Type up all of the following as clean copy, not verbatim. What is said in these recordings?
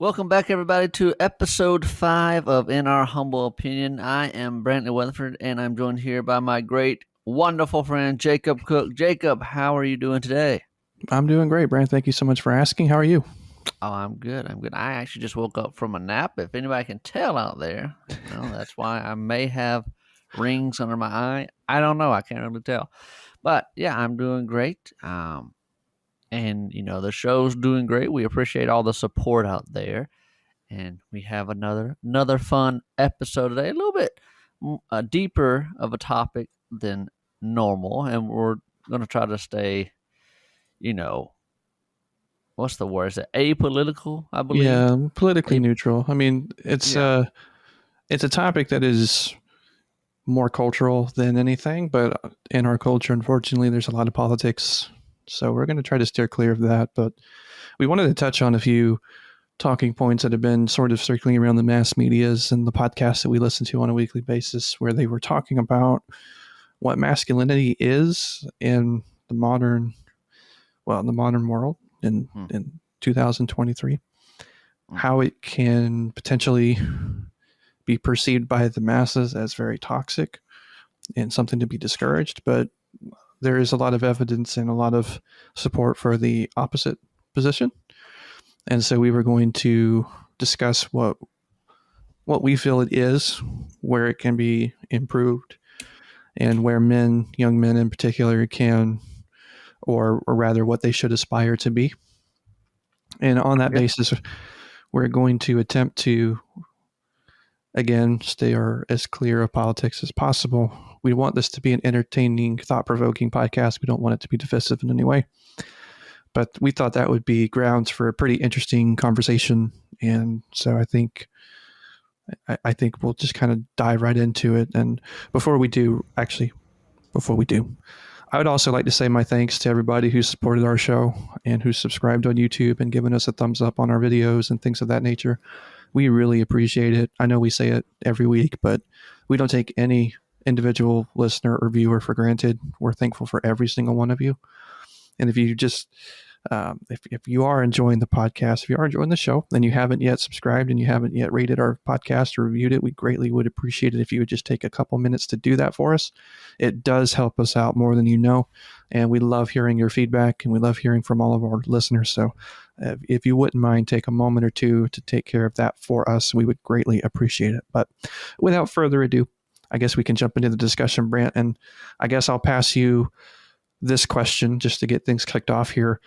Welcome back, everybody, to episode 5 of In Our Humble Opinion. I am Brantley Weatherford, and I'm joined here by my great, wonderful friend, Jacob Cook. Jacob, how are you doing today? I'm doing great, Brand. Thank you so much for asking. How are you? Oh, I'm good. I actually just woke up from a nap. If anybody can tell out there, that's why I may have rings under my eye. I don't know. I can't really tell. But yeah, I'm doing great. And the show's doing great. We appreciate all the support out there. And we have another fun episode today. A little bit deeper of a topic than normal, and we're going to try to stay, you know, what's the word? Is it apolitical? I believe. Yeah, politically A- neutral. I mean, yeah, it's a topic that is more cultural than anything, but in our culture, unfortunately, there's a lot of politics. So we're going to try to steer clear of that. But we wanted to touch on a few talking points that have been sort of circling around the mass medias and the podcasts that we listen to on a weekly basis, where they were talking about what masculinity is in the modern world in 2023, how mm-hmm. it can potentially be perceived by the masses as very toxic and something to be discouraged, but there is a lot of evidence and a lot of support for the opposite position. And so we were going to discuss what we feel it is, where it can be improved, and where young men in particular, can, or rather, what they should aspire to be. And on that Yeah, basis, we're going to attempt to, again, stay as clear of politics as possible. We want this to be an entertaining, thought provoking podcast. We don't want it to be divisive in any way. But we thought that would be grounds for a pretty interesting conversation. And so I think we'll just kind of dive right into it. And before we do, I would also like to say my thanks to everybody who supported our show and who subscribed on YouTube and given us a thumbs up on our videos and things of that nature. We really appreciate it. I know we say it every week, but we don't take any individual listener or viewer for granted. We're thankful for every single one of you. And if you just if you are enjoying the podcast, if you are enjoying the show, and you haven't yet subscribed and you haven't yet rated our podcast or reviewed it, we greatly would appreciate it if you would just take a couple minutes to do that for us. It does help us out more than you know, and we love hearing your feedback and we love hearing from all of our listeners. So if you wouldn't mind, take a moment or two to take care of that for us, we would greatly appreciate it. But without further ado, I guess we can jump into the discussion, Brant, and I guess I'll pass you this question just to get things kicked off here.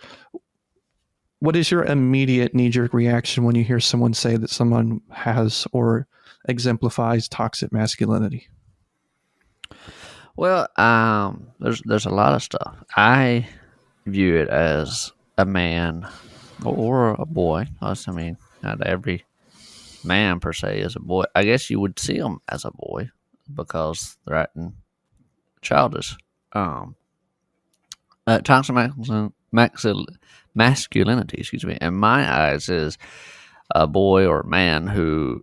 What is your immediate knee-jerk reaction when you hear someone say that someone has or exemplifies toxic masculinity? Well, there's a lot of stuff. I view it as a man or a boy. I mean, not every man per se is a boy. I guess you would see them as a boy because they're acting childish. Um, Toxic masculinity, excuse me, in my eyes, is a boy or man who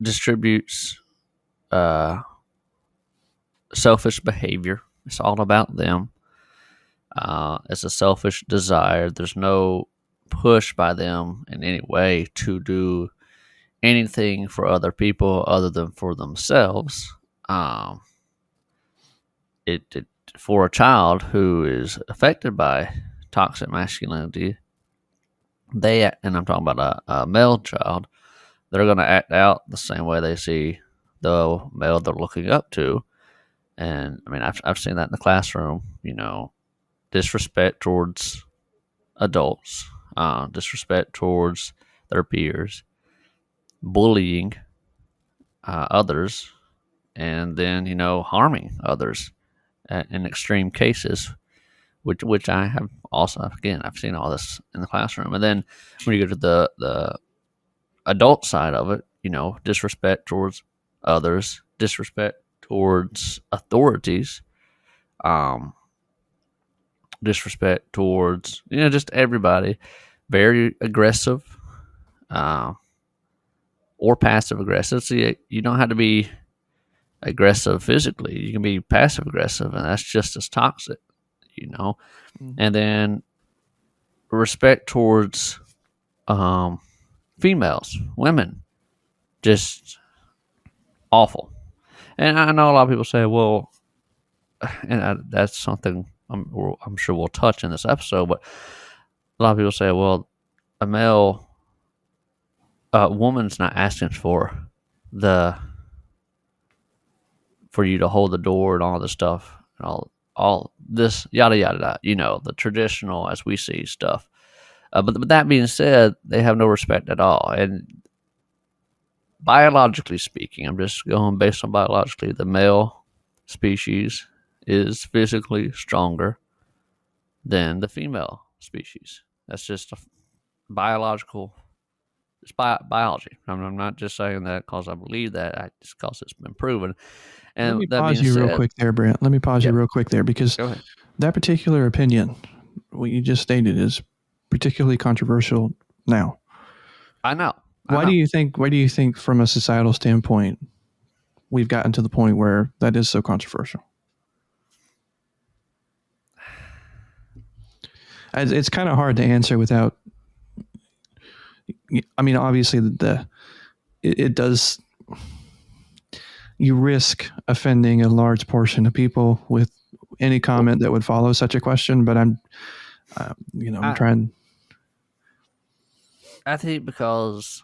distributes uh, selfish behavior. It's all about them. It's a selfish desire. There's no push by them in any way to do anything for other people other than for themselves. Um, it for a child who is affected by toxic masculinity, and I'm talking about a male child, they're going to act out the same way they see the male they're looking up to. And I mean, I've seen that in the classroom. Disrespect towards adults, disrespect towards their peers, bullying others, and then harming others in extreme cases, which I have also, again, I've seen all this in the classroom. And then when you go to the adult side of it, disrespect towards others, disrespect towards authorities, um, disrespect towards just everybody, very aggressive, uh, or passive aggressive. So you don't have to be aggressive physically. You can be passive aggressive, and that's just as toxic, you know. Mm-hmm. And then respect towards females, women, just awful. And I know a lot of people say, well, that's something I'm sure we'll touch in this episode, but a lot of people say, well, a woman's not asking the for you to hold the door and all this stuff and all this yada yada yada. The traditional as we see stuff. But that being said, they have no respect at all. And biologically speaking, I'm just going based on biologically, the male species is physically stronger than the female species. That's just a biological. It's biology. I'm not just saying that because I believe that. Just because it's been proven. Let And me that pause being you real said, quick there, Brent. Let me pause yeah, you real quick there because go ahead. that particular opinion, what you just stated, is particularly controversial now. I know. Why do you think from a societal standpoint we've gotten to the point where that is so controversial? It's kind of hard to answer without. I mean, obviously, it does. You risk offending a large portion of people with any comment that would follow such a question. But I'm trying. I think because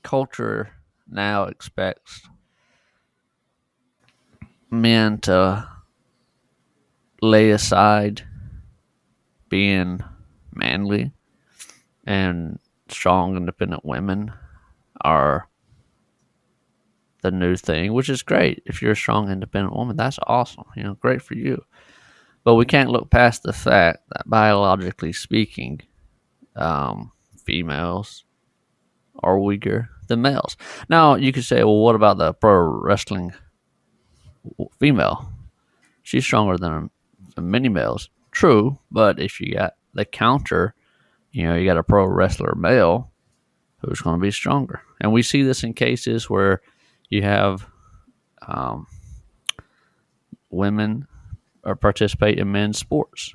culture now expects men to lay aside being manly, and strong, independent women are the new thing, which is great. If you're a strong, independent woman, that's awesome. Great for you. But we can't look past the fact that biologically speaking, females are weaker than males. Now, you could say, well, what about the pro wrestling female? She's stronger than many males. True, but if you got the counter, you got a pro wrestler male who's going to be stronger. And we see this in cases where you have women participate in men's sports.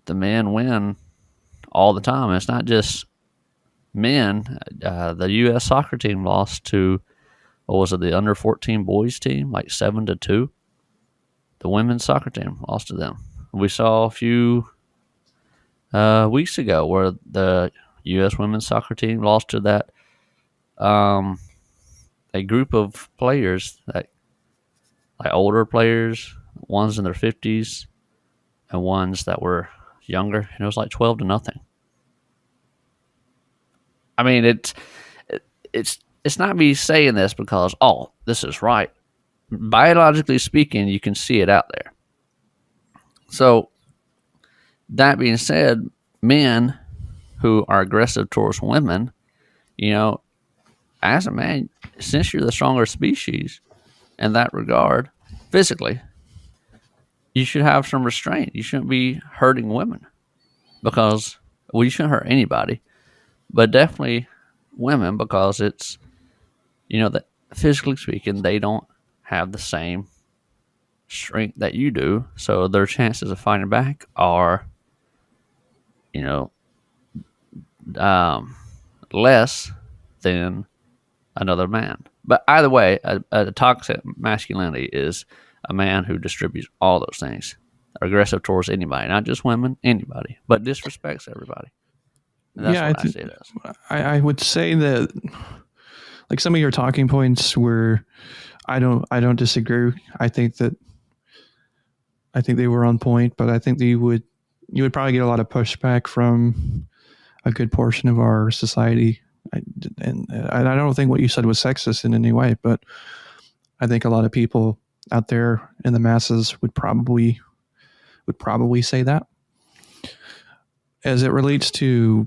The men win all the time. And it's not just men. The U.S. soccer team lost to, what was it, the under 14 boys team, like 7-2. The women's soccer team lost to them. We saw a few weeks ago where the U.S. women's soccer team lost to that a group of players that like older players, ones in their 50s and ones that were younger, and it was like 12-0. I mean, it's not me saying this because this is right. Biologically speaking, you can see it out there. So that being said, men who are aggressive towards women, as a man, since you're the stronger species in that regard, physically, you should have some restraint. You shouldn't be hurting women because, well, you shouldn't hurt anybody, but definitely women because it's, that physically speaking, they don't have the same strength that you do. So their chances of fighting back are, less than another man. But either way, a toxic masculinity is a man who distributes all those things, aggressive towards anybody, not just women, anybody, but disrespects everybody. And that's what I see it as. I would say that, like, some of your talking points were, I don't disagree. I think they were on point, but I think that you would probably get a lot of pushback from a good portion of our society. And I don't think what you said was sexist in any way, but I think a lot of people out there in the masses would probably say that. As it relates to,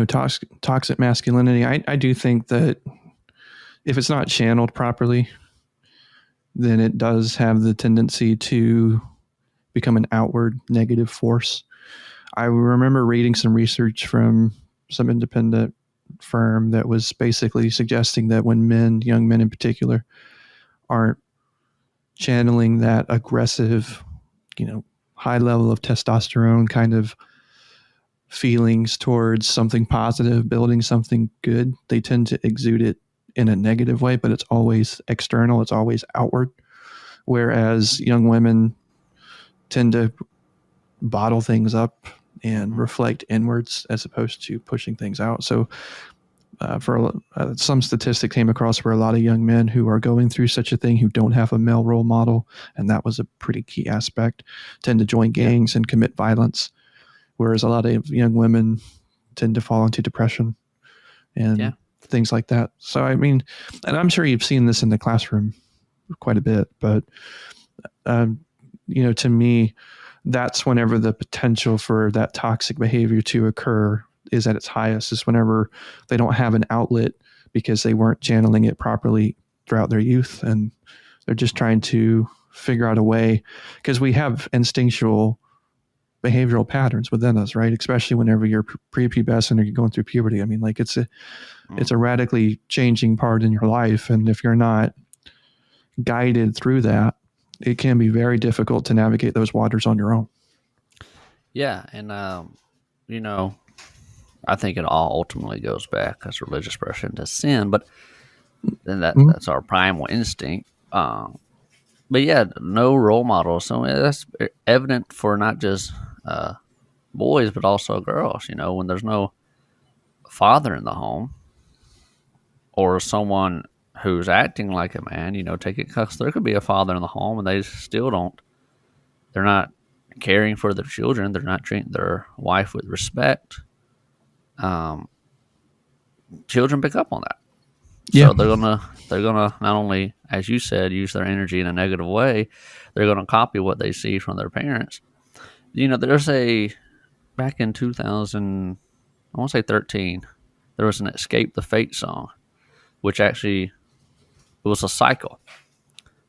toxic masculinity, I do think that if it's not channeled properly, then it does have the tendency to become an outward negative force. I remember reading some research from some independent firm that was basically suggesting that when young men in particular, aren't channeling that aggressive, high level of testosterone kind of feelings towards something positive, building something good, they tend to exude it in a negative way, but it's always external, it's always outward. Whereas young women tend to bottle things up and reflect inwards as opposed to pushing things out. So, for some statistic came across where a lot of young men who are going through such a thing, who don't have a male role model, and that was a pretty key aspect, tend to join Yeah. gangs and commit violence. Whereas a lot of young women tend to fall into depression Yeah. and things like that. So, I mean, and I'm sure you've seen this in the classroom quite a bit, but, um, to me, that's whenever the potential for that toxic behavior to occur is at its highest, is whenever they don't have an outlet because they weren't channeling it properly throughout their youth. And they're just trying to figure out a way, because we have instinctual behavioral patterns within us, right? Especially whenever you're prepubescent or you're going through puberty. I mean, like it's a radically changing part in your life. And if you're not guided through that, it can be very difficult to navigate those waters on your own. Yeah. And, you know, I think it all ultimately goes back as a religious person to sin, but then Mhm. that's our primal instinct. But yeah, no role models. So that's evident for not just uh, boys, but also girls. When there's no father in the home or someone who's acting like a man, take it because there could be a father in the home and they still don't. They're not caring for their children. They're not treating their wife with respect. Um, Children pick up on that. Yeah. So they're gonna not only, as you said, use their energy in a negative way, they're gonna copy what they see from their parents. There's a back in 2000, I want to say 13, there was an "Escape the Fate" song, which actually it was a cycle.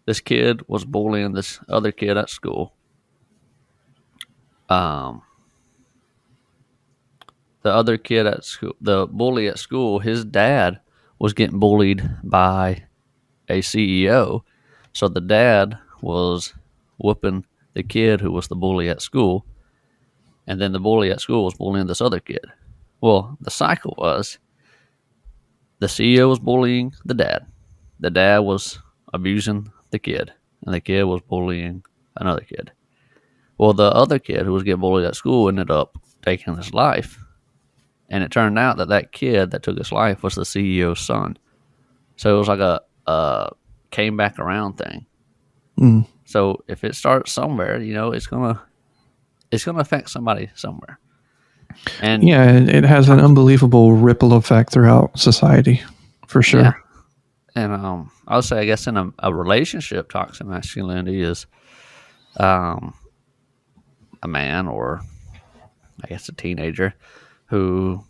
This kid was bullying this other kid at school. Um, the other kid at school, the bully at school, his dad was getting bullied by a CEO. So the dad was whooping the kid who was the bully at school, and then the bully at school was bullying this other kid. Well, the cycle was the CEO was bullying the dad. The dad was abusing the kid, and the kid was bullying another kid. Well, the other kid who was getting bullied at school ended up taking his life, and it turned out that that kid that took his life was the CEO's son. So it was like a came back around thing. Mm. So if it starts somewhere, it's gonna affect somebody somewhere. And Yeah, it has an toxic, unbelievable ripple effect throughout society, for yeah. sure. And I would say, I guess in a relationship, toxic masculinity is um, a man, or I guess a teenager, who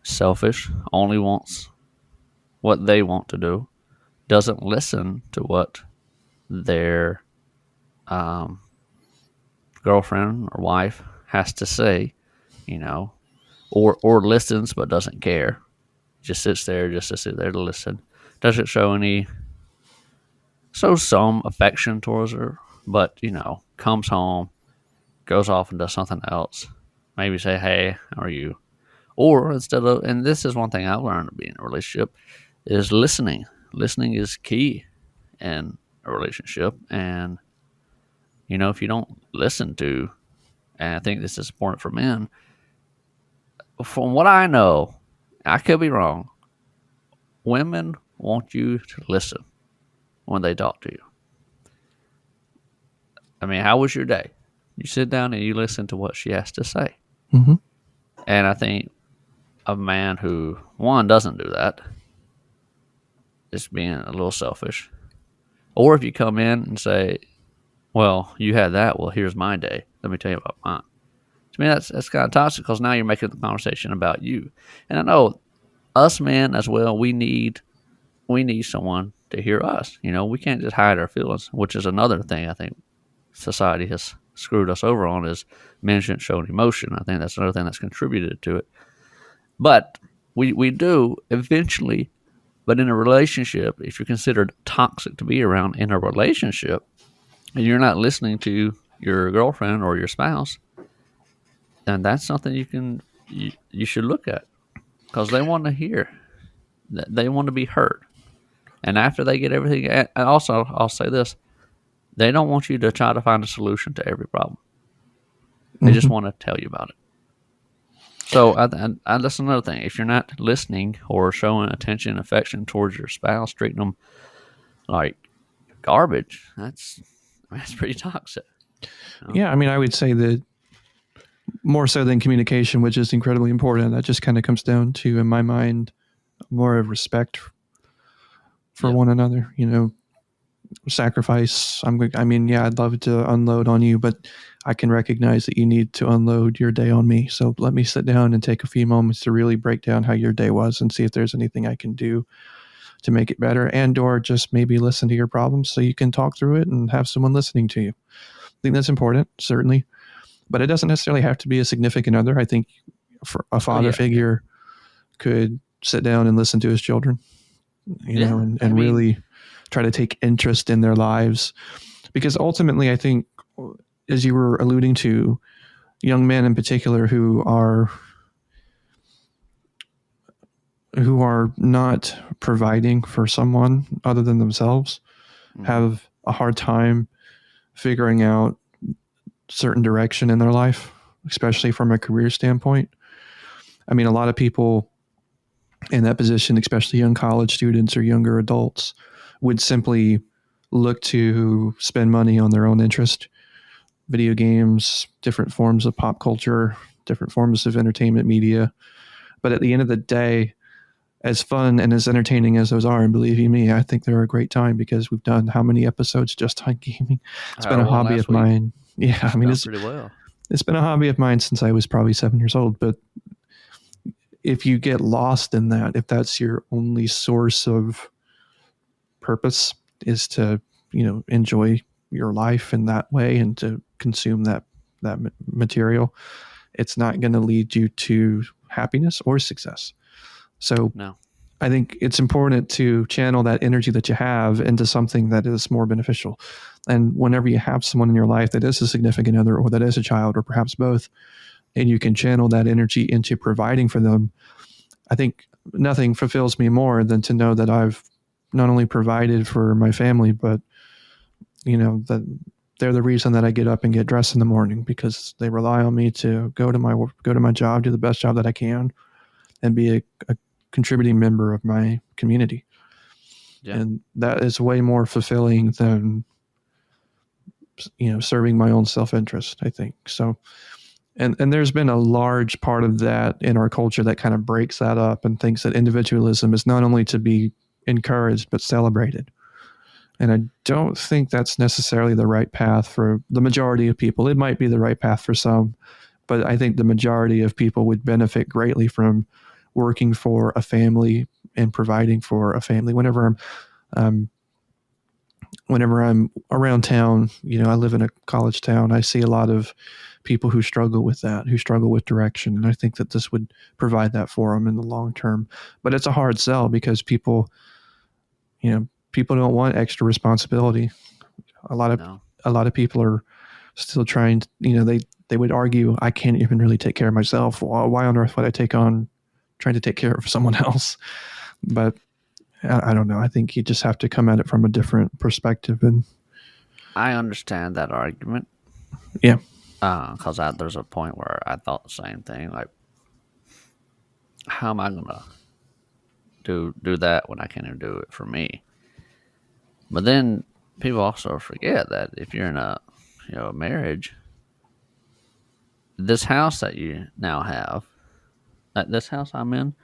selfish, only wants what they want to do, doesn't listen to what their um, girlfriend or wife has to say, you know, or listens but doesn't care, just sits there just to sit there to listen, doesn't show some affection towards her, but comes home, goes off and does something else, maybe say, "Hey, how are you?" Or instead of, and this is one thing I've learned to be in a relationship, is listening. Listening is key in a relationship. And if you don't listen to, and I think this is important for men, from what I know, I could be wrong, women want you to listen when they talk to you. I mean, how was your day? You sit down and you listen to what she has to say. Hmm. And I think a man who, one, doesn't do that is being a little selfish. Or if you come in and say, "Well, you had that. Well, here's my day. Let me tell you about mine." To me, that's kind of toxic, because now you're making the conversation about you. And I know us men as well, we need someone to hear us. We can't just hide our feelings, which is another thing I think society has screwed us over on, is men shouldn't show emotion. I think that's another thing that's contributed to it. But we do eventually. But in a relationship, if you're considered toxic to be around in a relationship, and you're not listening to your girlfriend or your spouse, then that's something you can you should look at, because they want to hear, they want to be heard. And after they get everything, and also I'll say this: they don't want you to try to find a solution to every problem. They just Mm-hmm. want to tell you about it. So that's another thing. If you're not listening or showing attention and affection towards your spouse, treating them like garbage, that's pretty toxic. You know? Yeah, I mean, I would say that more so than communication, which is incredibly important, that just kind of comes down to, in my mind, more of respect for Yeah. one another. Sacrifice. I mean, yeah, I'd love to unload on you, but I can recognize that you need to unload your day on me. So let me sit down and take a few moments to really break down how your day was and see if there's anything I can do to make it better, and or just maybe listen to your problems so you can talk through it and have someone listening to you. I think that's important, certainly, but it doesn't necessarily have to be a significant other. I think for a Oh father yeah, yeah, figure could sit down and listen to his children, yeah. I and mean, really try to take interest in their lives. Because ultimately, I think, as you were alluding to, young men in particular who are not providing for someone other than themselves mhm, have a hard time figuring out certain direction in their life, especially from a career standpoint. I mean, a lot of people in that position, especially young college students or younger adults, would simply look to spend money on their own interest, video games, different forms of pop culture, different forms of entertainment media. But at the end of the day, as fun and as entertaining as those are, and believe you me, I think they're a great time because we've done how many episodes just on gaming. It's I been had a one hobby last of week. mine. Yeah, I It's mean, going it's pretty well. it's been a hobby of mine since I was probably 7 years old. But if you get lost in that, if that's your only source of purpose, is to enjoy your life in that way and to consume that material, it's not going to lead you to happiness or success. So No, I think it's important to channel that energy that you have into something that is more beneficial. And whenever you have someone in your life that is a significant other or that is a child or perhaps both, and you can channel that energy into providing for them, I think nothing fulfills me more than to know that I've not only provided for my family, but that they're the reason that I get up and get dressed in the morning, because they rely on me to go to my job, do the best job that I can, and be a contributing member of my community. yeah, And that is way more fulfilling than serving my own self-interest, I think. So, and there's been a large part of that in our culture that kind of breaks that up and thinks that individualism is not only to be encouraged but celebrated. And I don't think that's necessarily the right path for the majority of people. It might be the right path for some, but I think the majority of people would benefit greatly from working for a family and providing for a family. Um, whenever I'm around town, I live in a college town. I see a lot of people who struggle with that, who struggle with direction, and I think that this would provide that for them in the long term. But it's a hard sell because people don't want extra responsibility. A lot of no. a lot of people are still trying to, they would argue, I can't even really take care of myself. Why on earth would I take on trying to take care of someone else? But I don't know. I think you just have to come at it from a different perspective. And I understand that argument. yeah, Because there's a point where I thought the same thing. Like, how am I gonna do that when I can't even do it for me? But then people also forget that if you're in a marriage, this house that you now have, this house I'm in,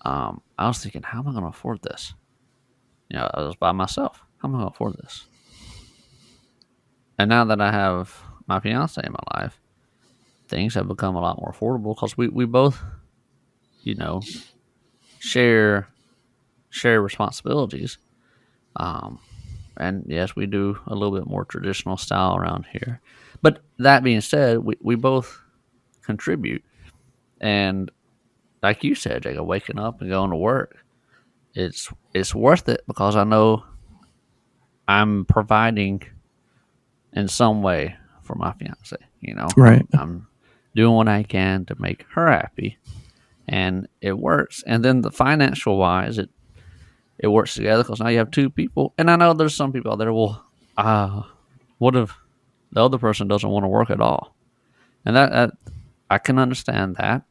I was thinking, how am I going to afford this? I was by myself. How am I going to afford this? And now that I have my fiance in my life, things have become a lot more affordable because we both, you know, share responsibilities. Um, and yes, we do a little bit more traditional style around here. But that being said, we both contribute. And like you said, Jacob, waking up and going to work, it's worth it because I know I'm providing in some way for my fiance. right. I'm doing what I can to make her happy, and it works. And then the financial wise, it works together because now you have two people. And I know there's some people out there. Well, what if the other person doesn't want to work at all? And that I can understand that,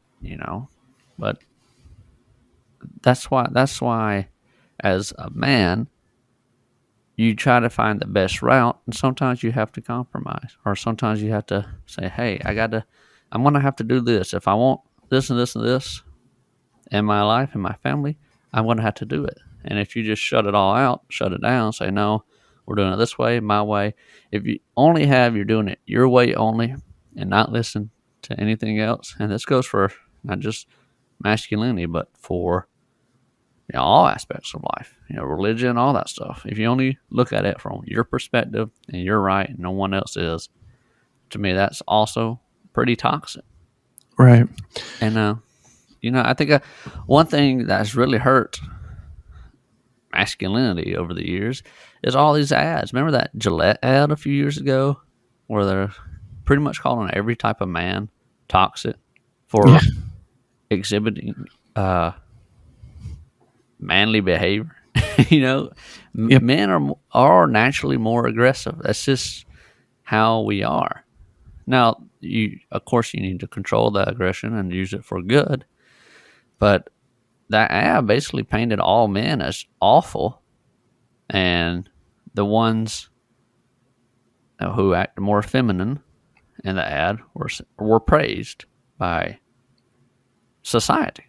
but that's why as a man you try to find the best route, and sometimes you have to compromise, or sometimes you have to say, hey, I'm gonna have to do this if I want this and this and this in my life and my family. I'm gonna have to do it. And if you just shut it all out, shut it down, say no, we're doing it this way, my way. If you only have you're doing it your way only and not listen to anything else, and this goes for not just masculinity but for all aspects of life, religion, all that stuff. If you only look at it from your perspective and you're right and no one else is, to me, that's also pretty toxic. Right. And, I think one thing that's really hurt masculinity over the years is all these ads. Remember that Gillette ad a few years ago where they're pretty much calling every type of man toxic Yeah. for exhibiting manly behavior. Yep. Men are naturally more aggressive. That's just how we are. Now, of course you need to control that aggression and use it for good. But that ad basically painted all men as awful, and the ones who act more feminine in the ad were praised by society,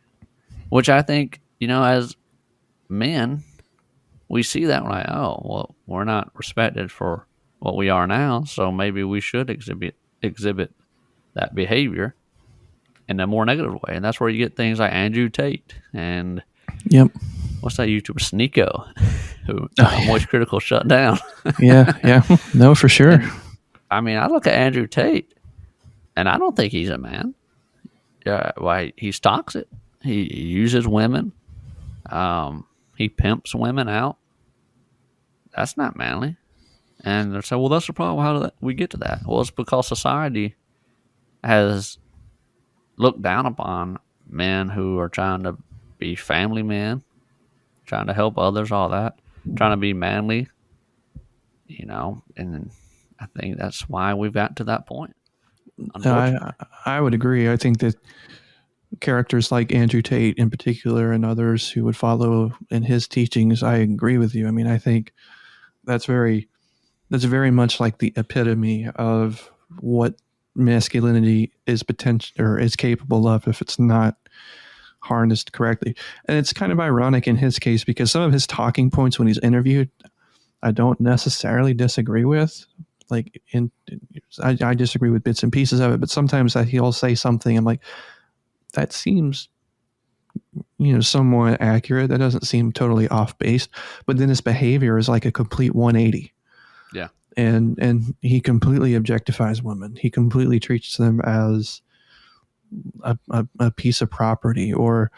which I think, as men, we see that like, oh, well, we're not respected for what we are now, so maybe we should exhibit that behavior in a more negative way. And that's where you get things like Andrew Tate and Yep. what's that YouTuber, Sneeko, who Oh, yeah. Moist Critical shut down. Yeah. Yeah. No, for sure. And I mean, I look at Andrew Tate and I don't think he's a man. Why, he's toxic. He uses women. He pimps women out. That's not manly. And they say, well, that's the problem. How did we get to that? Well, it's because society has looked down upon men who are trying to be family men, trying to help others, all that, trying to be manly, and I think that's why we've got to that point, unfortunately. I would agree. I think that characters like Andrew Tate in particular and others who would follow in his teachings, I agree with you. I mean, I think that's very much like the epitome of what masculinity is potential or is capable of if it's not harnessed correctly. And it's kind of ironic in his case because some of his talking points when he's interviewed, I don't necessarily disagree with. Like I disagree with bits and pieces of it, but sometimes he'll say something I'm like, that seems somewhat accurate. That doesn't seem totally off base. But then his behavior is like a complete 180. Yeah. And he completely objectifies women. He completely treats them as a piece of property or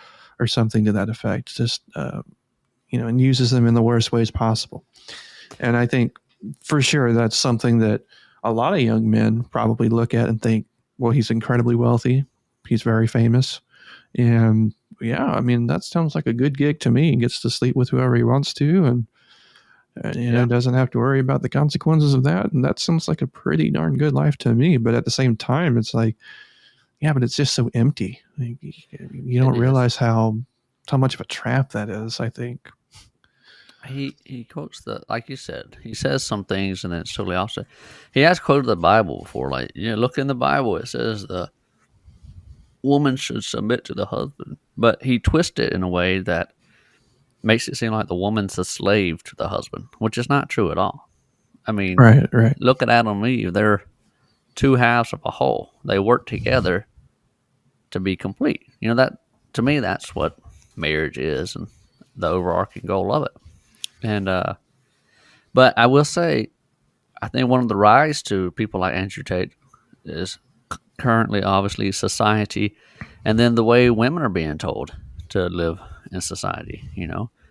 something to that effect. Just and uses them in the worst ways possible. And I think for sure that's something that a lot of young men probably look at and think, well, he's incredibly wealthy. He's very famous. And yeah, I mean, that sounds like a good gig to me. He gets to sleep with whoever he wants to and Yeah. doesn't have to worry about the consequences of that. And that sounds like a pretty darn good life to me. But at the same time, it's like, yeah, but it's just so empty. Like, you don't It is. realize how much of a trap that is, I think. He quotes like you said, he says some things and then it's totally opposite. He has quoted the Bible before, like, look in the Bible, it says the woman should submit to the husband, but he twists it in a way that makes it seem like the woman's a slave to the husband, which is not true at all. I mean, Right, right. look at Adam and Eve. They're two halves of a whole. They work together to be complete. That, to me, that's what marriage is and the overarching goal of it. And but I will say, I think one of the rise to people like Andrew Tate is currently obviously society, and then the way women are being told to live in society.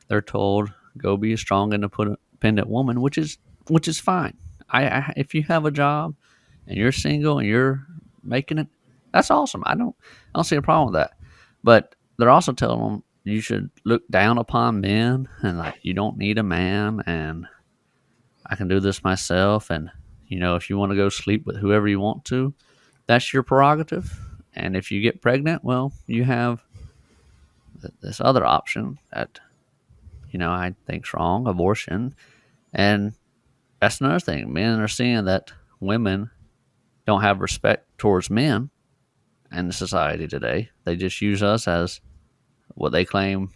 They're told go be a strong, independent woman, which is fine. If you have a job and you're single and you're making it, That's awesome. I don't see a problem with that. But they're also telling them you should look down upon men and like you don't need a man and I can do this myself. And if you want to go sleep with whoever you want to, that's your prerogative. And if you get pregnant, well, you have this other option that I think's wrong, abortion. And that's another thing. Men are seeing that women don't have respect towards men in the society today. They just use us as what they claim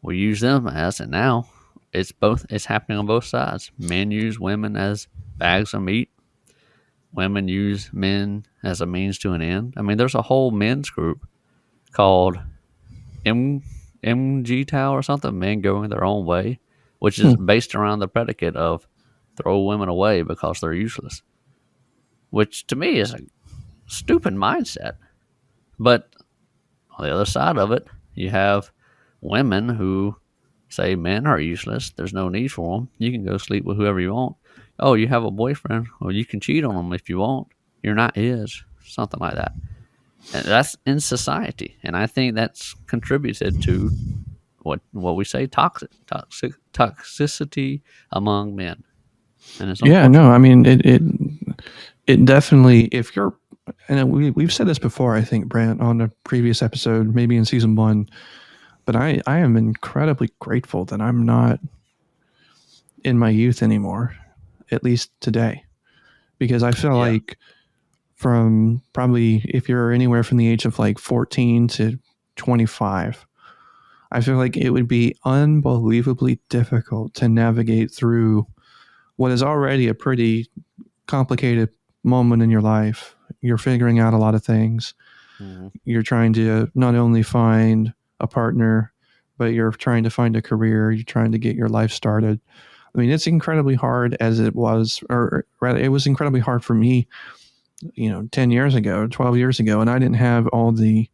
we use them as, and now it's both. It's happening on both sides. Men use women as bags of meat. Women use men as a means to an end. I mean, there's a whole men's group called M MG Towel or something. Men going their own way, which is Hmm. based around the predicate of throw women away because they're useless. Which to me is a stupid mindset. But on the other side of it, you have women who say men are useless. There's no need for them. You can go sleep with whoever you want. Oh, you have a boyfriend? Well, you can cheat on him if you want. You're not his. Something like that. And that's in society, and I think that's contributed to what we say toxicity among men, and it's Yeah, no, unfortunate. I mean it definitely, if you're, and we've said this before, I think, Brant, on a previous episode, maybe in season 1, but I am incredibly grateful that I'm not in my youth anymore, at least today, because I feel Yeah. like from probably, if you're anywhere from the age of like 14 to 25, I feel like it would be unbelievably difficult to navigate through what is already a pretty complicated moment in your life. You're figuring out a lot of things. Hmm. You're trying to not only find a partner, but you're trying to find a career. You're trying to get your life started. I mean, it's incredibly hard as it was, or rather, it was incredibly hard for me, 10 years ago, 12 years ago, and I didn't have all the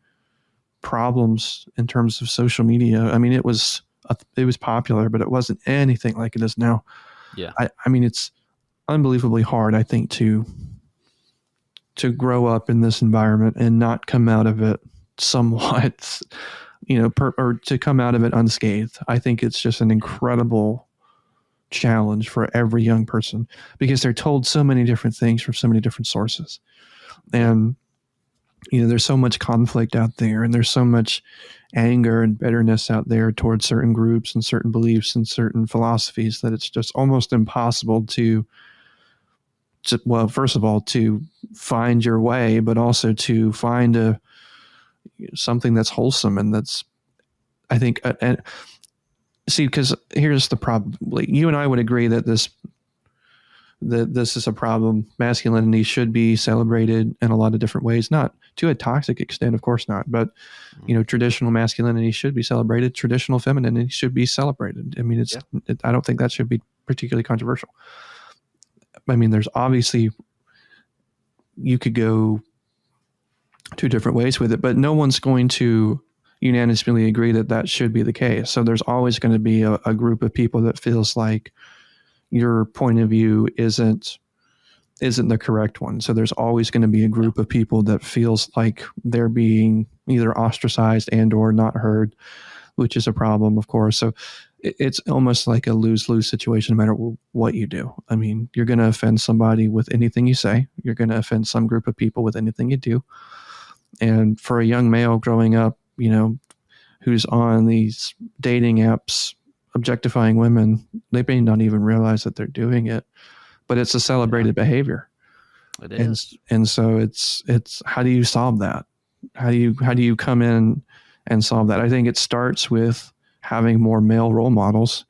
problems in terms of social media. I mean, it was popular, but it wasn't anything like it is now. Yeah. I mean, it's unbelievably hard, I think, to grow up in this environment and not come out of it somewhat, or to come out of it unscathed. I think it's just an Yeah. incredible challenge for every young person because they're told so many different things from so many different sources. Yeah. And there's so much conflict out there, and there's so much anger and bitterness out there towards certain groups and certain beliefs and certain philosophies that it's just almost impossible to, well, first of all, to find your way, but also to find something that's wholesome and that's, I think, and see, because here's the problem. Like, you and I would agree that this is a problem. Masculinity should be celebrated in a lot of different ways, not to a toxic extent, of course not, but Mhm. traditional masculinity should be celebrated. Traditional femininity should be celebrated. I mean, Yeah. I don't think that should be particularly controversial. I mean, there's obviously, you could go two different ways with it, but no one's going to unanimously agree that that should be the case. So there's always going to be a group of people that feels like your point of view isn't the correct one. So there's always going to be a Yeah. group of people that feels like they're being either ostracized and or not heard, which is a problem, of course. So it's almost like a lose-lose situation no matter what you do. I mean, you're going to offend somebody with anything you say. You're going to offend some group of people with anything you do. And for a young male growing up, who's on these dating apps objectifying women, they may not even realize that they're doing it, but it's a Yeah. celebrated behavior. It and is. and so it's how do you solve that? How do you come in and solve that? I think it starts with having more male role models,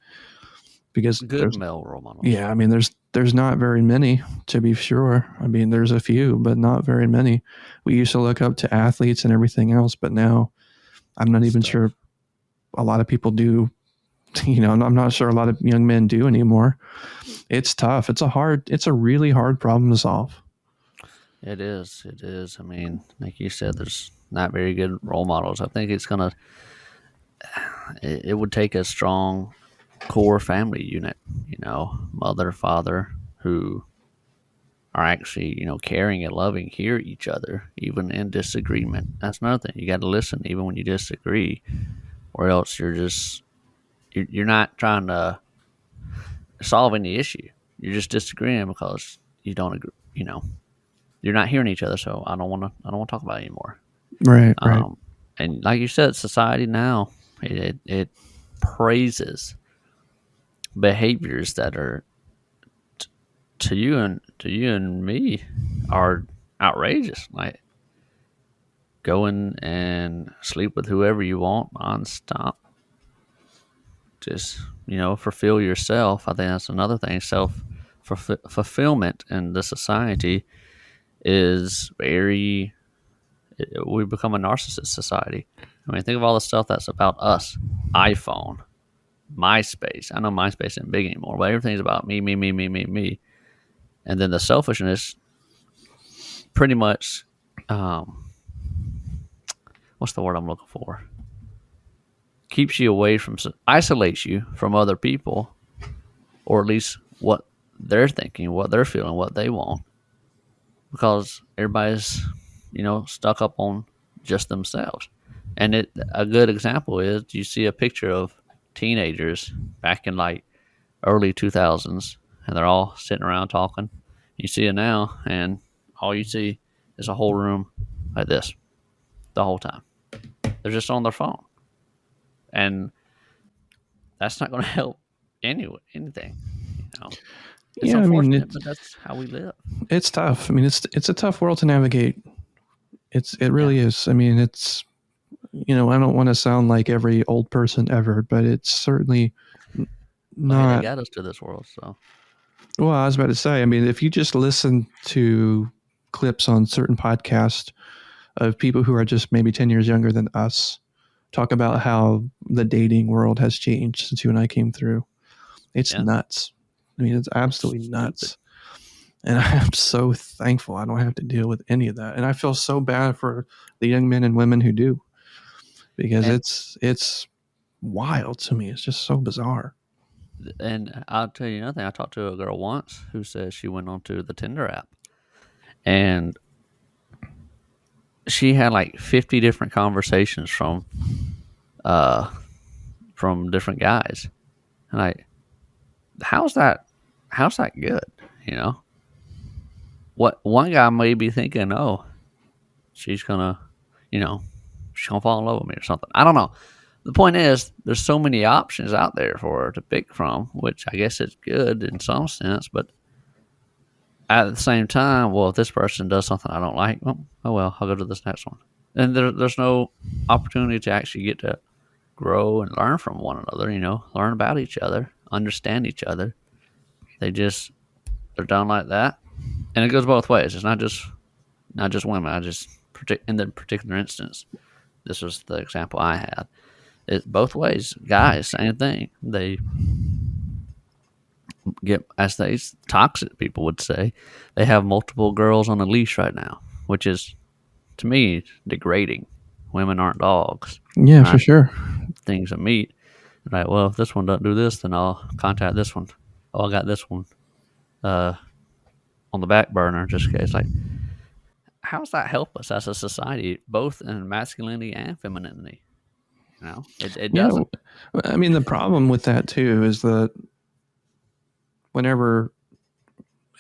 because Good there's, male role models. yeah, I mean, there's not very many, to be sure. I mean, there's a few, but not very many. We used to look up to athletes and everything else, but now I'm not It's even tough. sure a lot of people do. I'm not sure a lot of young men do anymore. It's tough. It's a really hard problem to solve. It is. It is. I mean, like you said, there's not very good role models. I think it's gonna. It would take a strong core family unit. Mother, father, who are actually, caring and loving, hear each other, even in disagreement. That's another thing. You got to listen, even when you disagree, or else you're not trying to solve any issue. You're just disagreeing because you don't agree. You're not hearing each other. So I don't want to talk about it anymore. Right, right. Um, and like you said, society now it praises behaviors that are to you and me are outrageous. Like going and sleep with whoever you want nonstop. Just fulfill yourself. I think that's another thing. Self fulfillment in the society is very. We become a narcissist society. I mean, think of all the stuff that's about us. iPhone, MySpace. I know MySpace isn't big anymore, but everything's about me, me, me, me, me, me. And then the selfishness pretty much, um, what's the word I'm looking for? Keeps you away from, isolates you from other people, or at least what they're thinking, what they're feeling, what they want, because everybody's, stuck up on just themselves. And a good example is you see a picture of teenagers back in like early 2000s, and they're all sitting around talking. You see it now, and all you see is a whole room like this the whole time. They're just on their phone, and that's not going to help anything. You know, it's Yeah, I mean, unfortunate, but that's how we live. it's tough. I mean, it's a tough world to navigate. It Yeah. really is. I mean, it's I don't want to sound like every old person ever, but it's certainly But hey, they not. got us to this world, so Well, I was about to say, I mean, if you just listen to clips on certain podcasts of people who are just maybe 10 years younger than us talk about yeah, how the dating world has changed since you and I came through, it's yeah, nuts. I mean, it's it's absolutely stupid. nuts. And I am so thankful I don't have to deal with any of that. And I feel so bad for the young men and women who do, because And it's wild to me. It's just so bizarre. and I'll tell you another thing. I talked to a girl once who says she went onto the Tinder app, and she had like 50 different conversations uh from different guys. And like, how's that how's that good? You know? What one guy may be thinking, oh, she's gonna, you know, she's gonna fall in love with me or something. I don't know. The point is, there's so many options out there for her to pick from, which I guess is good in some sense, but at the same time, well, if this person does something I don't like, well, oh well, I'll go to this next one. And there's no opportunity to actually get to grow and learn from one another, learn about each other, understand each other. They're done like that. And it goes both ways. It's not just women. I just in the particular instance, this was the example I had. It's both ways. Guys, same thing. They get, as they toxic people would say, they have multiple girls on a leash right now, which is to me degrading. Women aren't dogs. Yeah, They're for not sure. things of meat. Right. Well, if this one doesn't do this, then I'll contact this one. Oh, I got this one uh, on the back burner just in case. Like, how does that help us as a society, both in masculinity and femininity? It Yeah, doesn't. I mean, the problem with that too is that whenever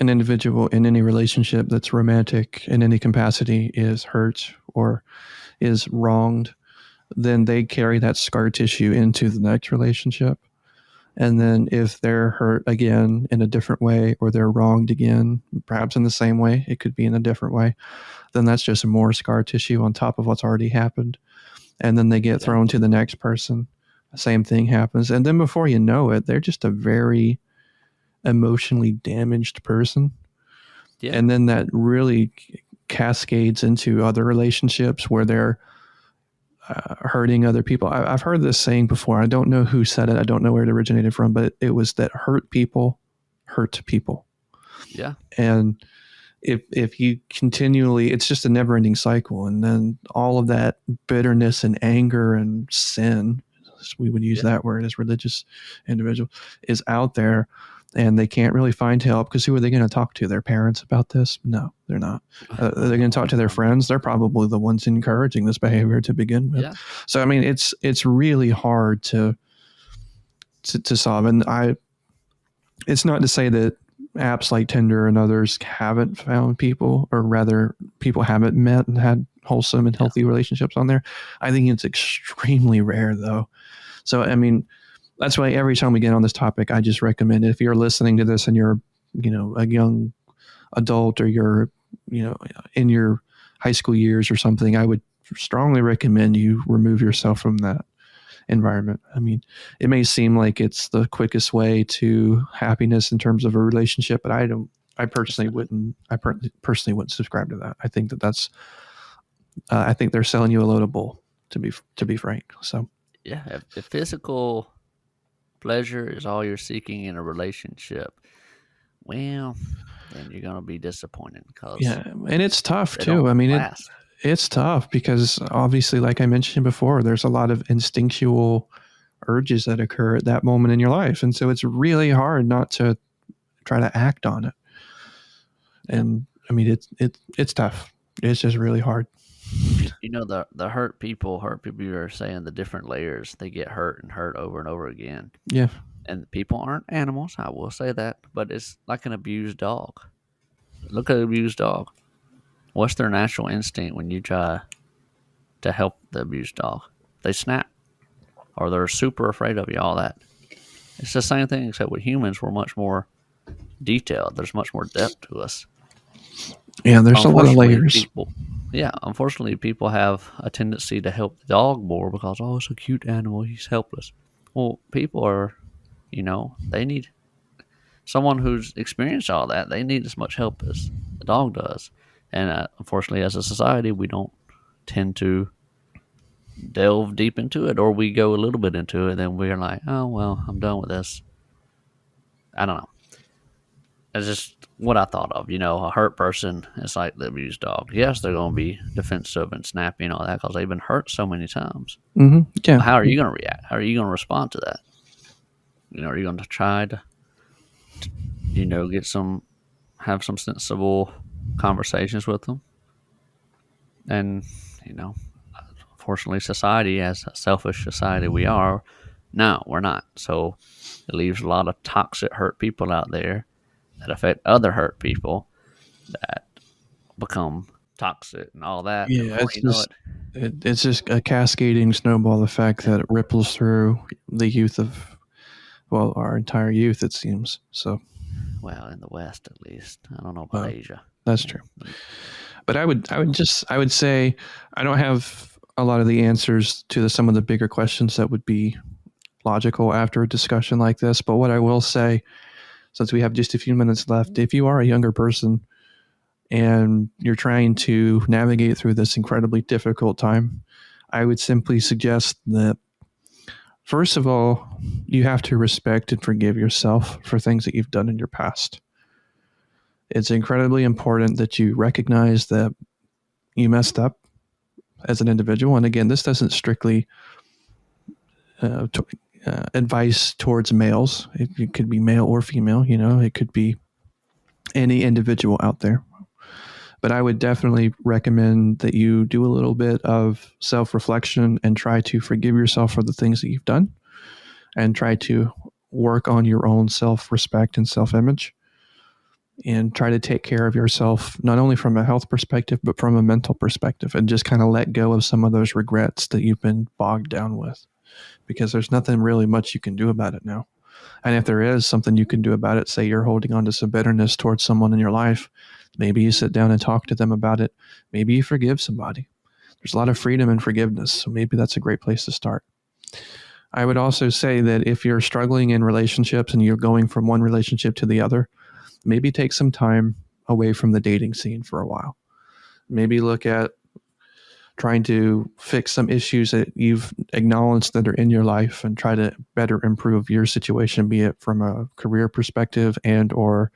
an individual in any relationship that's romantic in any capacity is hurt or is wronged, then they carry that scar tissue into the next relationship. And then if they're hurt again in a different way, or they're wronged again, perhaps in the same way, it could be in a different way, then that's just more scar tissue on top of what's already happened. And then they get Yeah. thrown to the next person. The same thing happens. And then before you know it, they're just a very emotionally damaged person. Yeah. And then that really cascades into other relationships where they're hurting other people. I've heard this saying before. I don't know who said it. I don't know where it originated from, but it was that hurt people hurt people. Yeah. And if you continually, it's just a never ending cycle. And then all of that bitterness and anger and sin, we would use Yeah. that word as religious individual, is out there. and they can't really find help because who are they going to talk to? Their parents about this? No, they're not. They're going to talk to their friends. They're probably the ones encouraging this behavior to begin with. Yeah. So I mean, it's really hard to solve. And it's not to say that apps like Tinder and others haven't found people, or rather, people haven't met and had wholesome and healthy relationships on there. I think it's extremely rare, though. So I mean, that's why every time we get on this topic, I just recommend if you're listening to this and you're, a young adult, or you're, in your high school years or something, I would strongly recommend you remove yourself from that environment. I mean, it may seem like it's the quickest way to happiness in terms of a relationship, but I personally wouldn't subscribe to that. I think that's I think they're selling you a load of bull, to be frank. So Yeah. If physical pleasure is all you're seeking in a relationship, well, then you're gonna be disappointed because yeah, and it's tough they don't too. I mean, last. it's tough because obviously, like I mentioned before, there's a lot of instinctual urges that occur at that moment in your life, and so it's really hard not to try to act on it. Yeah. And I mean, it's tough. It's just really hard. The hurt people. You are saying the different layers. They get hurt and hurt over and over again. Yeah, And people aren't animals. I will say that, but it's like an abused dog. Look at an abused dog. What's their natural instinct when you try to help the abused dog? They snap, or they're super afraid of you. All that. It's the same thing, except with humans, we're much more detailed. There's much more depth to us. yeah. There's a lot of Unfortunately, layers. people have a tendency to help the dog more because, oh, it's a cute animal, he's helpless. Well, people are, they need someone who's experienced all that. They need as much help as the dog does. And unfortunately, as a society, we don't tend to delve deep into it, or we go a little bit into it, then we're like, oh, well, I'm done with this. I don't know. It's just what I thought of. A hurt person is like the abused dog. Yes, they're going to be defensive and snappy and all that because they've been hurt so many times. Yeah. How are you going to react? How are you going to respond to that? Are you going to try to, have some sensible conversations with them? And, unfortunately, society, as a selfish society we are, no, we're not. So it leaves a lot of toxic, hurt people out there that affect other hurt people that become toxic and all that. Yeah, Before you know it, it's just a cascading snowball effect that ripples through the youth of, well, our entire youth, it seems. So well, in the West at least. I don't know about Asia. that's true. But I would say I don't have a lot of the answers to some of the bigger questions that would be logical after a discussion like this. But what I will say, since we have just a few minutes left, if you are a younger person and you're trying to navigate through this incredibly difficult time, I would simply suggest that, first of all, you have to respect and forgive yourself for things that you've done in your past. It's incredibly important that you recognize that you messed up as an individual. And again, this doesn't strictly advice towards males. It could be male or female, it could be any individual out there. But I would definitely recommend that you do a little bit of self-reflection and try to forgive yourself for the things that you've done, and try to work on your own self-respect and self-image, and try to take care of yourself, not only from a health perspective, but from a mental perspective, and just kind of let go of some of those regrets that you've been bogged down with, because there's nothing really much you can do about it now. And if there is something you can do about it, say you're holding on to some bitterness towards someone in your life, maybe you sit down and talk to them about it. Maybe you forgive somebody. There's a lot of freedom in forgiveness, so maybe that's a great place to start. I would also say that if you're struggling in relationships and you're going from one relationship to the other, maybe take some time away from the dating scene for a while. Maybe look at trying to fix some issues that you've acknowledged that are in your life, and try to better improve your situation, be it from a career perspective and or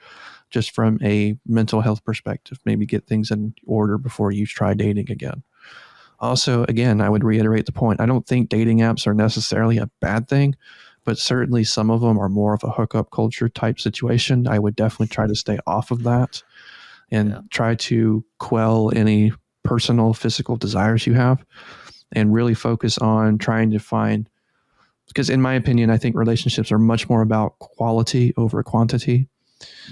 just from a mental health perspective. Maybe get things in order before you try dating again. Also, again, I would reiterate the point. I don't think dating apps are necessarily a bad thing, but certainly some of them are more of a hookup culture type situation. I would definitely try to stay off of that and Yeah. try to quell any personal physical desires you have and really focus on trying to find, because in my opinion, I think relationships are much more about quality over quantity.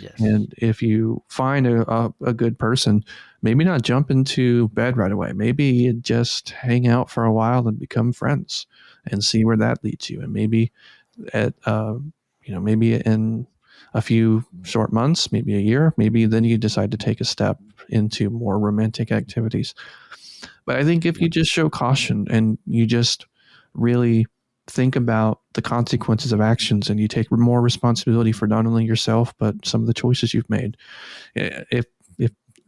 Yes. And if you find a good person, maybe not jump into bed right away. Maybe you just hang out for a while and become friends and see where that leads you. And maybe at, maybe in a few short months, maybe a year, maybe then you decide to take a step into more romantic activities. But I think if Yeah. you just show caution and you just really think about the consequences of actions and you take more responsibility for not only yourself but some of the choices you've made, if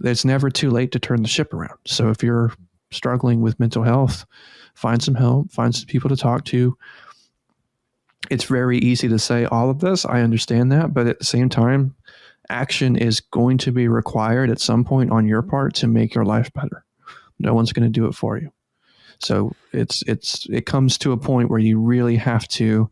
it's never too late to turn the ship around. So if you're struggling with mental health, find some help, find some people to talk to. It's very easy to say all of this, I understand that, but at the same time, action is going to be required at some point on your part to make your life better. No one's going to do it for you. So it comes to a point where you really have to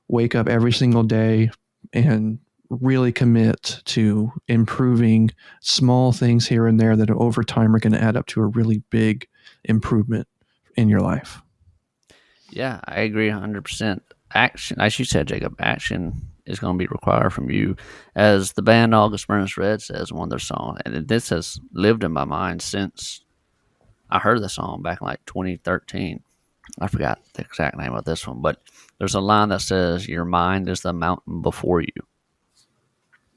wake up every single day and really commit to improving small things here and there that over time are going to add up to a really big improvement in your life. Yeah, I agree 100%. Action, as you said, Jacob, action is going to be required from you. As the band August Burns Red says in one of their songs, and this has lived in my mind since I heard the song back in like 2013. I forgot the exact name of this one, but there's a line that says, "Your mind is the mountain before you."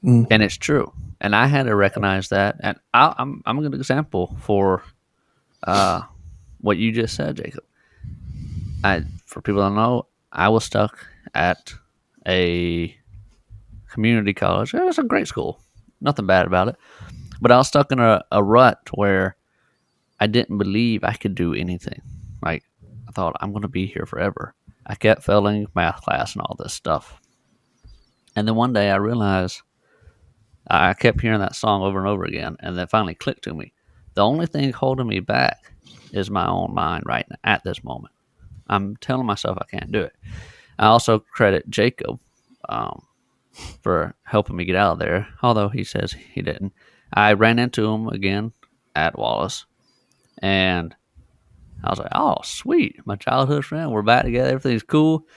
Mm. And it's true. And I had to recognize that. And I'm a good example for uh, what you just said, Jacob. For people that don't know, I was stuck at a community college. It was a great school, nothing bad about it. But I was stuck in a rut where I didn't believe I could do anything. Like, I thought, I'm going to be here forever. I kept failing math class and all this stuff. And then one day I realized I kept hearing that song over and over again, and then finally clicked to me. The only thing holding me back is my own mind right now, at this moment. I'm telling myself I can't do it. I also credit Jacob um, for helping me get out of there, although he says he didn't. I ran into him again at Wallace, and I was like, "Oh, sweet, my childhood friend. We're back together. Everything's cool.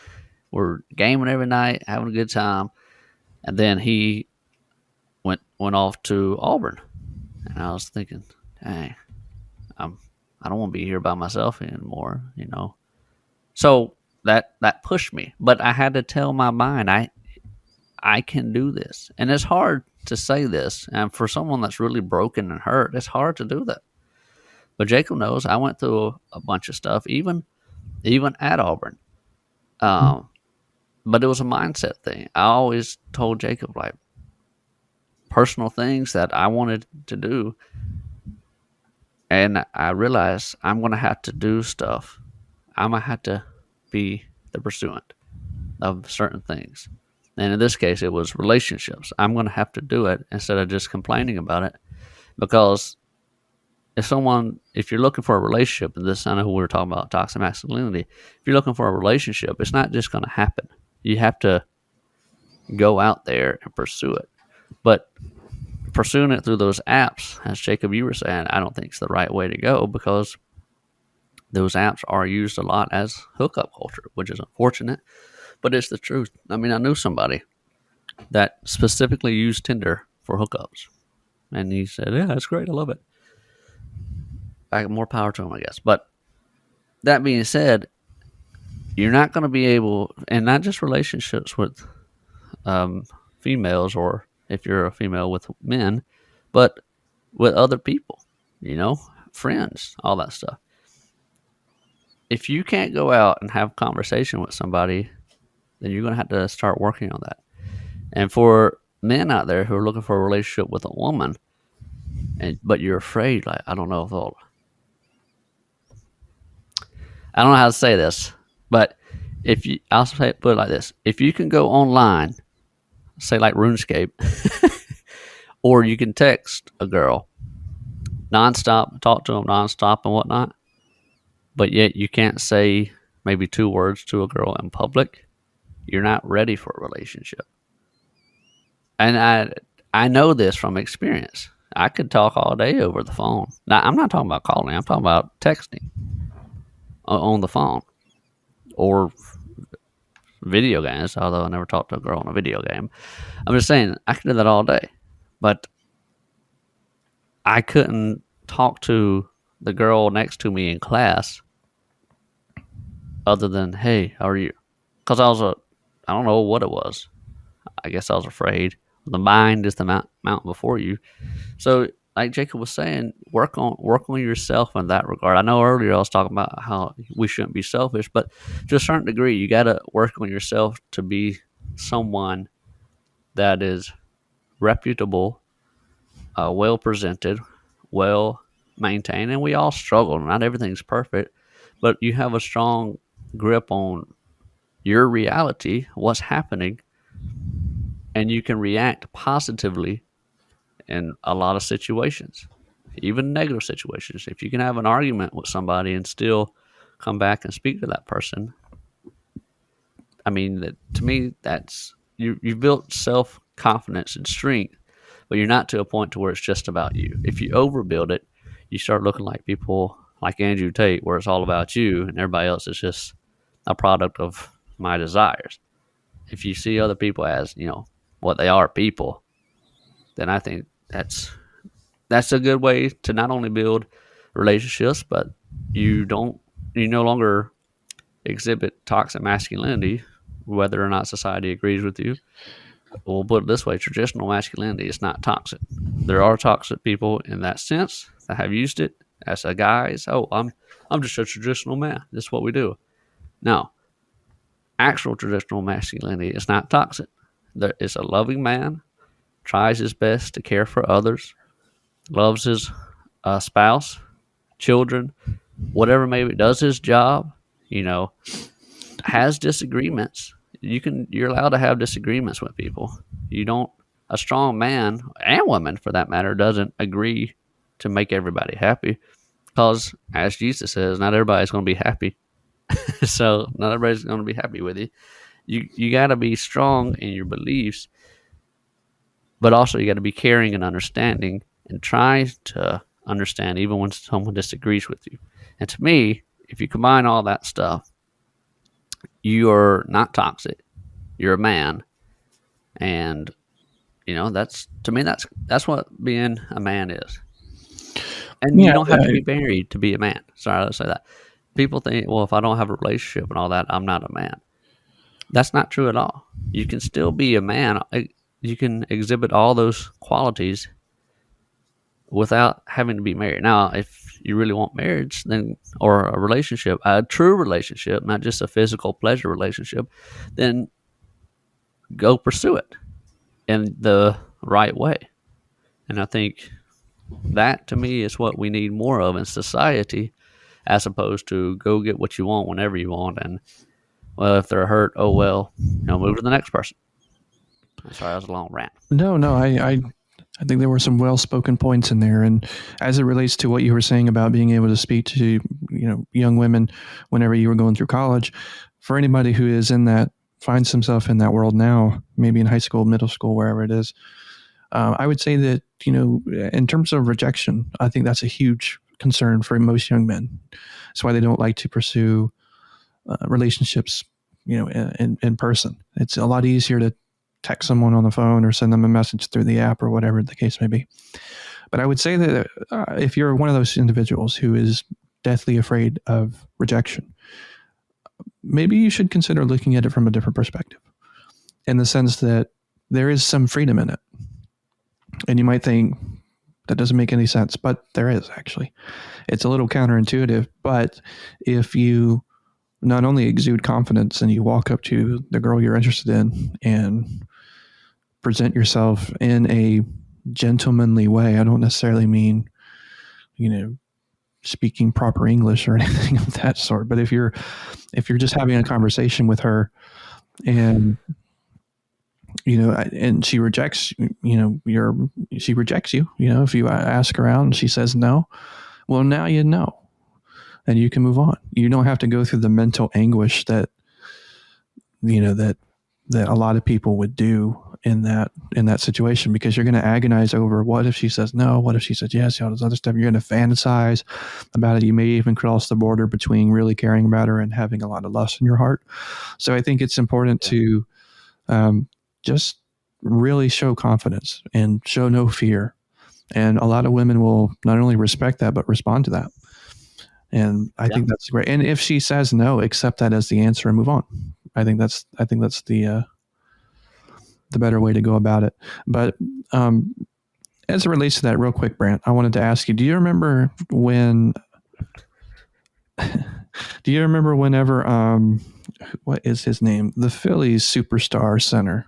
We're gaming every night, having a good time." And then he went off to Auburn, and I was thinking, "Dang, I don't want to be here by myself anymore." So that pushed me, but I had to tell my mind I can do this. And it's hard to say this. And for someone that's really broken and hurt, it's hard to do that. But Jacob knows I went through a bunch of stuff, even at Auburn. Um, but it was a mindset thing. I always told Jacob, like, personal things that I wanted to do. And I realized I'm going to have to do stuff. I'm going to have to be the pursuant of certain things. And in this case, it was relationships. I'm going to have to do it instead of just complaining about it. Because if you're looking for a relationship, and this, I know we were talking about toxic masculinity, if you're looking for a relationship, it's not just going to happen. You have to go out there and pursue it. But pursuing it through those apps, as Jacob, you were saying, I don't think is the right way to go, because those apps are used a lot as hookup culture, which is unfortunate, but it's the truth. I mean, I knew somebody that specifically used Tinder for hookups, and he said, "Yeah, it's great. I love it." More power to him, I guess. But that being said, you're not going to be able, and not just relationships with females, or if you're a female with men, but with other people, friends, all that stuff. If you can't go out and have a conversation with somebody, then you're going to have to start working on that. And for men out there who are looking for a relationship with a woman, but you're afraid, like, I don't know how to say this, but put it like this: if you can go online, say like RuneScape, or you can text a girl nonstop, talk to them nonstop and whatnot, but yet you can't say maybe two words to a girl in public, You're not ready for a relationship. And I know this from experience. I could talk all day over the phone. Now, I'm not talking about calling. I'm talking about texting on the phone or video games, although I never talked to a girl on a video game. I'm just saying, I could do that all day. But I couldn't talk to the girl next to me in class other than, hey, how are you? Because I don't know what it was. I guess I was afraid. The mind is the mountain before you. So, like Jacob was saying, work on yourself in that regard. I know earlier I was talking about how we shouldn't be selfish, but to a certain degree, you got to work on yourself to be someone that is reputable, well presented, well maintained, and we all struggle. Not everything's perfect, but you have a strong grip on your reality, what's happening, and you can react positively in a lot of situations, even negative situations. If you can have an argument with somebody and still come back and speak to that person, I mean, to me, that's you've built self confidence and strength, but you're not to a point to where it's just about you. If you overbuild it, you start looking like people like Andrew Tate, where it's all about you and everybody else is just a product of my desires. If you see other people as what they are, people, then I think that's a good way to not only build relationships, but you no longer exhibit toxic masculinity, whether or not society agrees with you. We'll put it this way: traditional masculinity is not toxic. There are toxic people in that sense that have used it as a guise. Oh, I'm just a traditional man. This is what we do. No, actual traditional masculinity is not toxic. There is a loving man, tries his best to care for others, loves his spouse, children, whatever maybe, does his job, has disagreements. You're allowed to have disagreements with people. You don't A strong man and woman for that matter doesn't agree to make everybody happy because as Jesus says, not everybody's going to be happy. So not everybody's going to be happy with you. You got to be strong in your beliefs, but also you got to be caring and understanding and try to understand even when someone disagrees with you. And to me, if you combine all that stuff, you're not toxic. You're a man, and that's to me that's what being a man is. And you Yeah, don't have to be married to be a man. Sorry, let's say that. People think, well, if I don't have a relationship and all that, I'm not a man. That's not true at all. You can still be a man. You can exhibit all those qualities without having to be married. Now, if you really want marriage, then or a relationship, a true relationship, not just a physical pleasure relationship, then go pursue it in the right way. And I think that to me is what we need more of in society, as opposed to go get what you want whenever you want. And well, if they're hurt, oh well, move to the next person. Sorry, that was a long rant. no, I think there were some well-spoken points in there, and as it relates to what you were saying about being able to speak to young women whenever you were going through college, for anybody who is in that finds himself in that world now, maybe in high school, middle school, wherever it is, I would say that in terms of rejection, I think that's a huge concern for most young men. That's why they don't like to pursue relationships, in person. It's a lot easier to text someone on the phone or send them a message through the app or whatever the case may be. But I would say that if you're one of those individuals who is deathly afraid of rejection, maybe you should consider looking at it from a different perspective, in the sense that there is some freedom in it. And you might think that doesn't make any sense, but there is actually. It's a little counterintuitive, but if you not only exude confidence and you walk up to the girl you're interested in and present yourself in a gentlemanly way, I don't necessarily mean, speaking proper English or anything of that sort, but if you're just having a conversation with her and and she rejects she rejects you, if you ask her out and she says no, well, now you know, and you can move on. You don't have to go through the mental anguish that that a lot of people would do in that situation, because you're going to agonize over, what if she says no, what if she says yes, all this other stuff. You're going to fantasize about it. You may even cross the border between really caring about her and having a lot of lust in your heart. So I think it's important to just really show confidence and show no fear. And a lot of women will not only respect that, but respond to that. And I think that's great. And if she says no, accept that as the answer and move on. I think that's the better way to go about it. But as it relates to that, real quick, Brant, I wanted to ask you: do you remember when? Do you remember whenever? What is his name? The Phillies superstar center.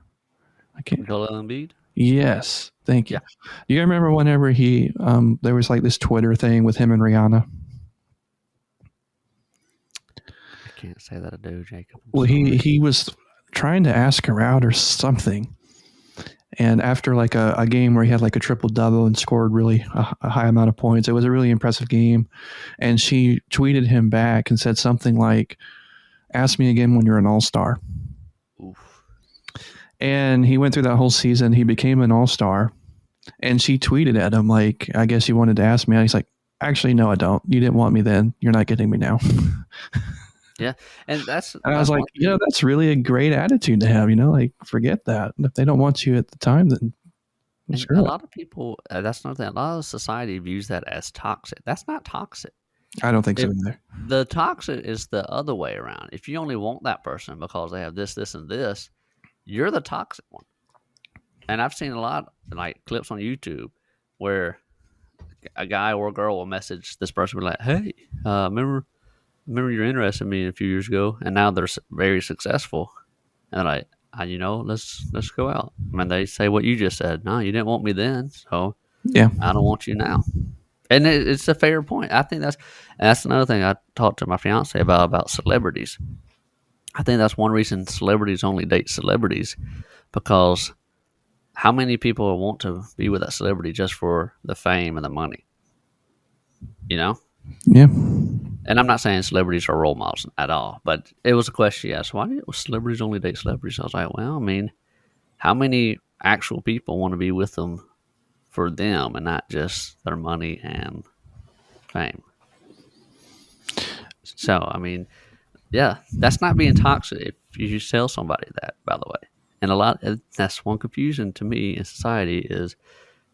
I can't. Joel Embiid. Yes, thank you. Yeah. Do you remember whenever he? There was like this Twitter thing with him and Rihanna. I can't say that I do, Jacob. Well, he was trying to ask her out or something. And after like a game where he had like a triple double and scored really a high amount of points, it was a really impressive game. And she tweeted him back and said something like, "Ask me again when you're an all-star." Oof. And he went through that whole season. He became an all-star. And she tweeted at him like, "I guess you wanted to ask me." And he's like, "Actually, no, I don't. You didn't want me then. You're not getting me now." Yeah, and I was like, that's really a great attitude to have. Like, forget that. If they don't want you at the time, then screw a it. lot of people. That's another thing. A lot of society views that as toxic. That's not toxic. I don't think so either. The toxic is the other way around. If you only want that person because they have this, this, and this, you're the toxic one. And I've seen a lot like clips on YouTube where a guy or a girl will message this person, be like, "Hey, remember you're interested in me a few years ago," and now they're very successful, and like, let's go out. I mean, they say what you just said. No, you didn't want me then, so Yeah. I don't want you now. And it's a fair point. I think that's another thing I talked to my fiance about celebrities. I think that's one reason celebrities only date celebrities, because how many people want to be with that celebrity just for the fame and the money? Yeah. And I'm not saying celebrities are role models at all, but it was a question she asked, why do celebrities only date celebrities? I was like, well, I mean, how many actual people want to be with them for them and not just their money and fame? So, I mean, yeah, that's not being toxic if you tell somebody that, by the way. And that's one confusion to me in society is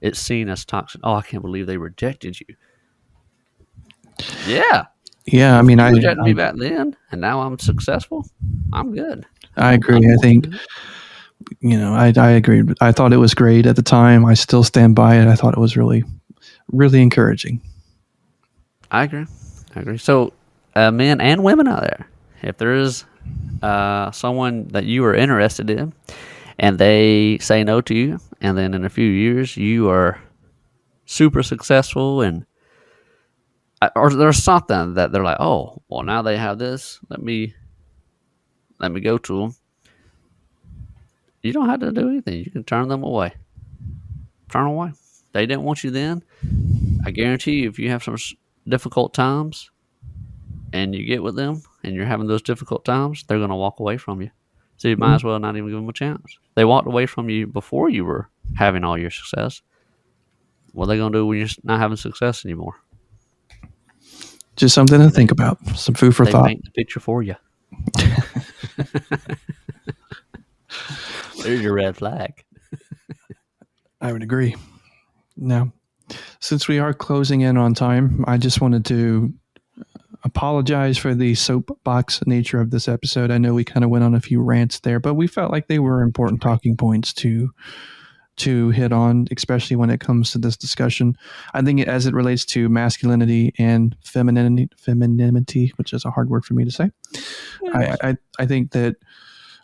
it's seen as toxic. Oh, I can't believe they rejected you. Yeah. Yeah, I mean, you rejected me back then, and now I'm successful. I'm good. I agree. I think, I agreed. I thought it was great at the time. I still stand by it. I thought it was really, really encouraging. I agree. So, men and women out there, if there is someone that you are interested in, and they say no to you, and then in a few years you are super successful, or there's something that they're like, oh, well, now they have this. Let me go to them. You don't have to do anything. You can turn them away. They didn't want you then. I guarantee you, if you have some difficult times and you get with them and you're having those difficult times, they're going to walk away from you. So you might as well not even give them a chance. They walked away from you before you were having all your success. What are they going to do when you're not having success anymore? Just something to think about. Some food for thought. They paint the picture for you. There's your red flag. I would agree. Now, since we are closing in on time, I just wanted to apologize for the soapbox nature of this episode. I know we kind of went on a few rants there, but we felt like they were important talking points to hit on, especially when it comes to this discussion. I think as it relates to masculinity and femininity, which is a hard word for me to say. Yes. I think that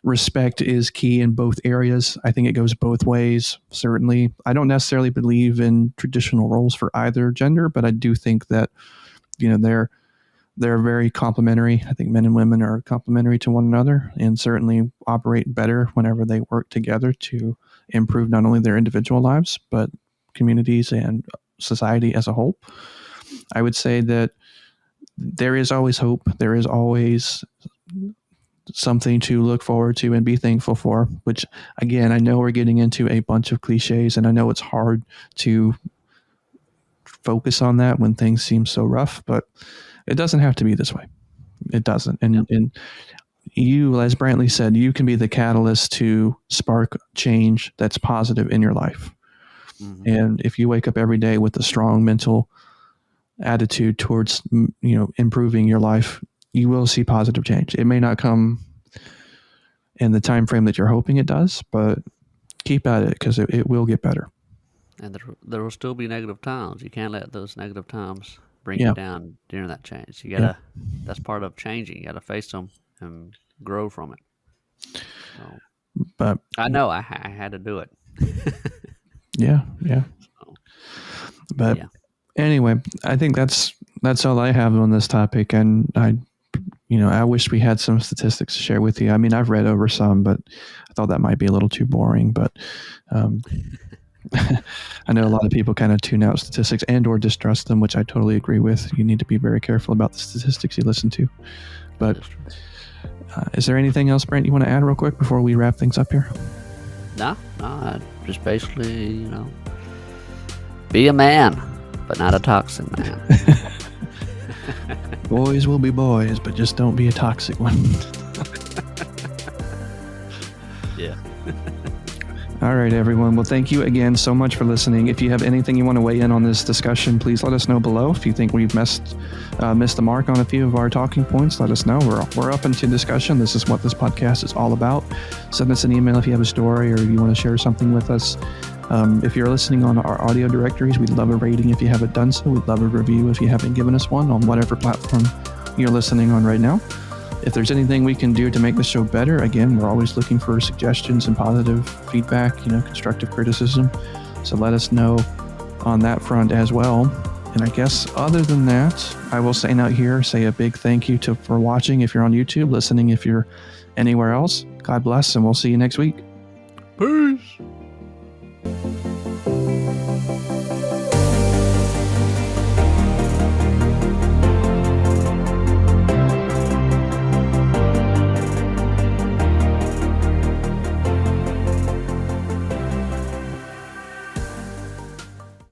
respect is key in both areas. I think it goes both ways. Certainly, I don't necessarily believe in traditional roles for either gender, but I do think that they're very complementary. I think men and women are complementary to one another and certainly operate better whenever they work together to improve not only their individual lives, but communities and society as a whole. I would say that there is always hope. There is always something to look forward to and be thankful for, which again, I know we're getting into a bunch of cliches, and I know it's hard to focus on that when things seem so rough, but it doesn't have to be this way. It doesn't. And you, as Brantley said, you can be the catalyst to spark change that's positive in your life. Mm-hmm. And if you wake up every day with a strong mental attitude towards, improving your life, you will see positive change. It may not come in the time frame that you're hoping it does, but keep at it, because it will get better. And there will still be negative times. You can't let those negative times bring you down during that change. You gotta. That's part of changing. You gotta face them and grow from it. So, but I know I had to do it. Yeah. But anyway, I think that's all I have on this topic, and I wish we had some statistics to share with you. I mean, I've read over some, but I thought that might be a little too boring. But I know a lot of people kind of tune out statistics and or distrust them, which I totally agree with. You need to be very careful about the statistics you listen to. But is there anything else, Brent, you want to add real quick before we wrap things up here? No, just basically, be a man, but not a toxic man. Boys will be boys, but just don't be a toxic one. Yeah. All right, everyone. Well, thank you again so much for listening. If you have anything you want to weigh in on this discussion, please let us know below. If you think we've missed the mark on a few of our talking points, let us know. We're up into discussion. This is what this podcast is all about. Send us an email if you have a story or you want to share something with us. If you're listening on our audio directories, we'd love a rating if you haven't done so. We'd love a review if you haven't given us one on whatever platform you're listening on right now. If there's anything we can do to make the show better, again, we're always looking for suggestions and positive feedback, constructive criticism. So let us know on that front as well. And I guess other than that, I will say a big thank you for watching if you're on YouTube, listening if you're anywhere else. God bless, and we'll see you next week. Peace.